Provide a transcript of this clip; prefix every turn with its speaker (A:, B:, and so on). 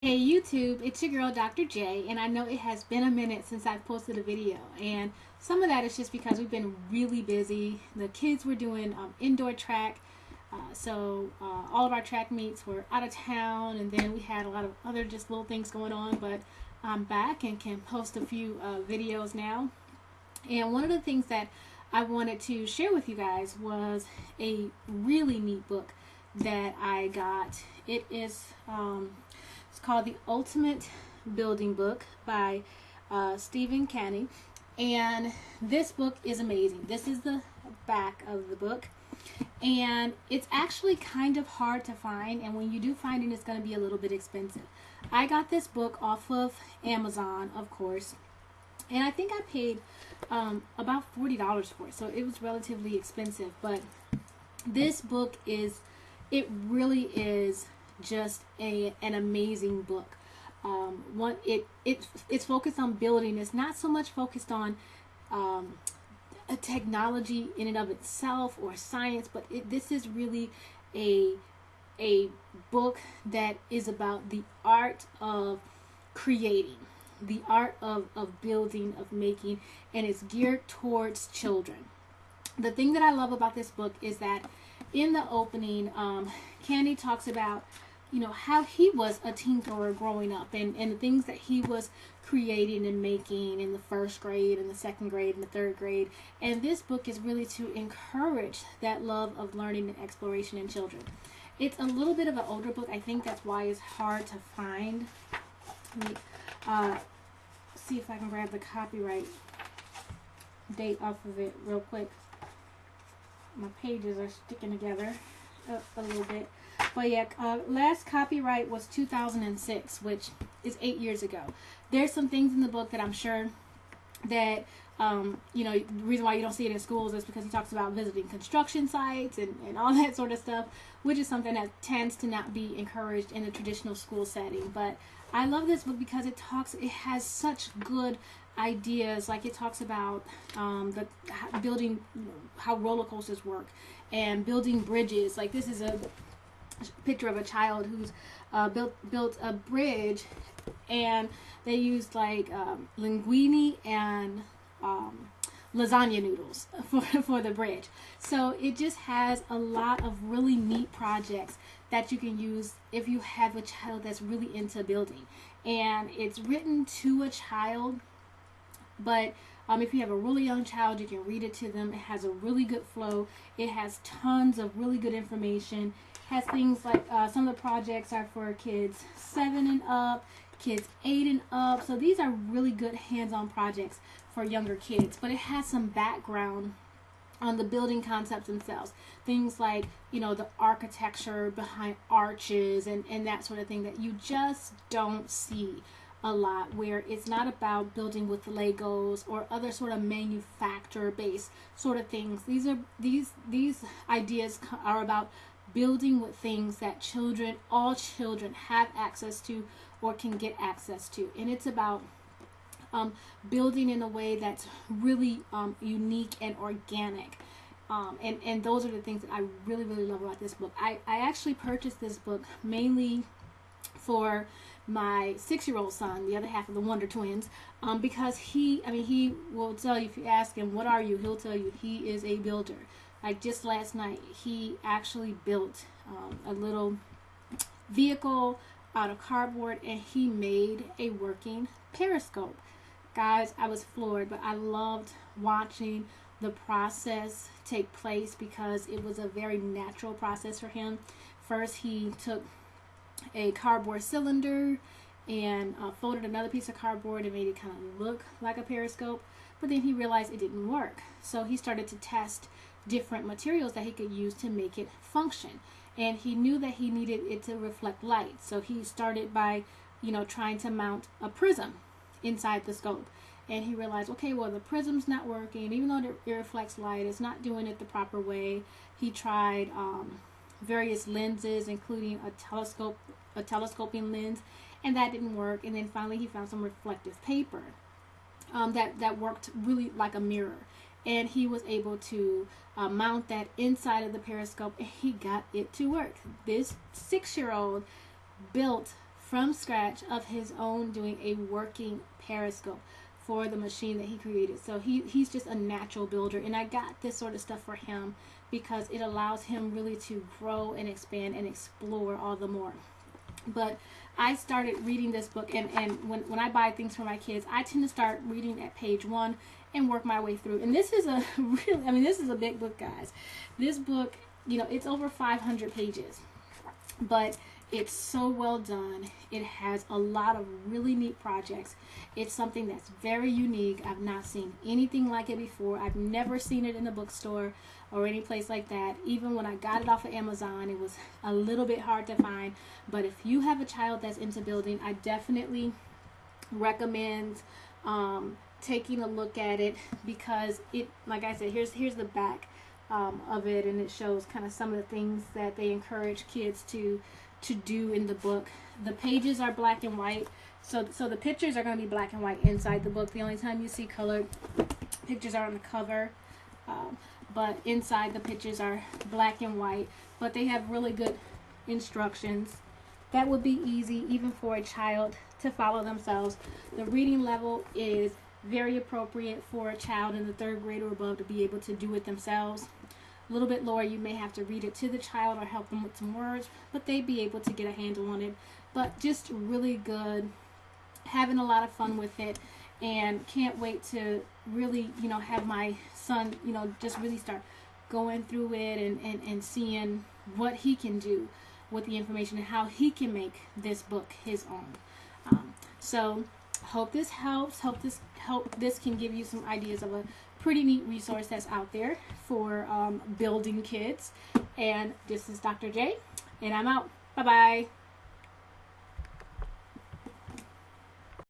A: Hey YouTube, it's your girl Dr. J, and I know it has been a minute since I've posted a video, and some of that is just because we've been really busy. The kids were doing indoor track, so all of our track meets were out of town, and then we had a lot of other just little things going on, but I'm back and can post a few videos now. And one of the things that I wanted to share with you guys was a really neat book that I got. It's called The Ultimate Building Book by Steven Caney, and this book is amazing. This is the back of the book, and it's actually kind of hard to find, and when you do find it, it's going to be a little bit expensive. I got this book off of Amazon, of course, and I think I paid about $40 for it, so it was relatively expensive. But this book it really is just an amazing book. It's focused on building. It's not so much focused on a technology in and of itself or science, but this is really a book that is about the art of creating, the art of building, of making, and it's geared towards children. The thing that I love about this book is that in the opening, Candy talks about how he was a tinkerer growing up, and the things that he was creating and making in the first grade and the second grade and the third grade. And this book is really to encourage that love of learning and exploration in children. It's a little bit of an older book. I think that's why it's hard to find. Let me see if I can grab the copyright date off of it real quick. My pages are sticking together a little bit. But yeah, last copyright was 2006, which is 8 years ago. There's some things in the book that I'm sure that, the reason why you don't see it in schools is because he talks about visiting construction sites and all that sort of stuff, which is something that tends to not be encouraged in a traditional school setting. But I love this book because it has such good ideas. Like it talks about building, how roller coasters work, and building bridges. Like this is a picture of a child who's built a bridge, and they used like linguine and lasagna noodles for the bridge. So it just has a lot of really neat projects that you can use if you have a child that's really into building. And it's written to a child, but if you have a really young child, you can read it to them. It has a really good flow. It has tons of really good information. Has things like some of the projects are for kids 7 and up, kids 8 and up. So these are really good hands-on projects for younger kids. But it has some background on the building concepts themselves. Things like, the architecture behind arches and that sort of thing that you just don't see a lot, where it's not about building with Legos or other sort of manufacturer-based sort of things. These ideas are about building with things that all children have access to or can get access to. And it's about building in a way that's really unique and organic. And those are the things that I really, really love about this book. I actually purchased this book mainly for my 6-year-old son, the other half of the Wonder Twins, because he will tell you, if you ask him, what are you? He'll tell you he is a builder. Like just last night, he actually built a little vehicle out of cardboard, and he made a working periscope. Guys, I was floored, but I loved watching the process take place because it was a very natural process for him. First, he took a cardboard cylinder and folded another piece of cardboard and made it kind of look like a periscope, but then he realized it didn't work. So he started to test different materials that he could use to make it function, and he knew that he needed it to reflect light. So he started by trying to mount a prism inside the scope, and he realized, okay, well, the prism's not working. Even though it reflects light, it's not doing it the proper way. He tried various lenses, including a telescoping lens, and that didn't work. And then finally he found some reflective paper that worked really like a mirror, and he was able to mount that inside of the periscope, and he got it to work. This 6-year-old built from scratch of his own, doing a working periscope for the machine that he created. So he's just a natural builder, and I got this sort of stuff for him because it allows him really to grow and expand and explore all the more. But I started reading this book, and when I buy things for my kids, I tend to start reading at page 1 and work my way through. And this is a really, I mean, this is a big book, guys. This book, you know, it's over 500 pages, but it's so well done. It has a lot of really neat projects. It's something that's very unique. I've not seen anything like it before. I've never seen it in a bookstore or any place like that. Even when I got it off of Amazon, it was a little bit hard to find. But if you have a child that's into building, I definitely recommend taking a look at it, because it, like I said, here's the back of it, and it shows kind of some of the things that they encourage kids to do in the book. The pages are black and white, so the pictures are going to be black and white inside the book. The only time you see colored pictures are on the cover, but inside the pictures are black and white. But they have really good instructions that would be easy even for a child to follow themselves. The reading level is very appropriate for a child in the 3rd grade or above to be able to do it themselves. A little bit lower, you may have to read it to the child or help them with some words, but they'd be able to get a handle on it. But just really good, having a lot of fun with it, and can't wait to really, you know, have my son, you know, just really start going through it and seeing what he can do with the information and how he can make this book his own. So hope this helps. Hope this can give you some ideas of a pretty neat resource that's out there for building kids. And this is Dr. J, and I'm out. Bye-bye.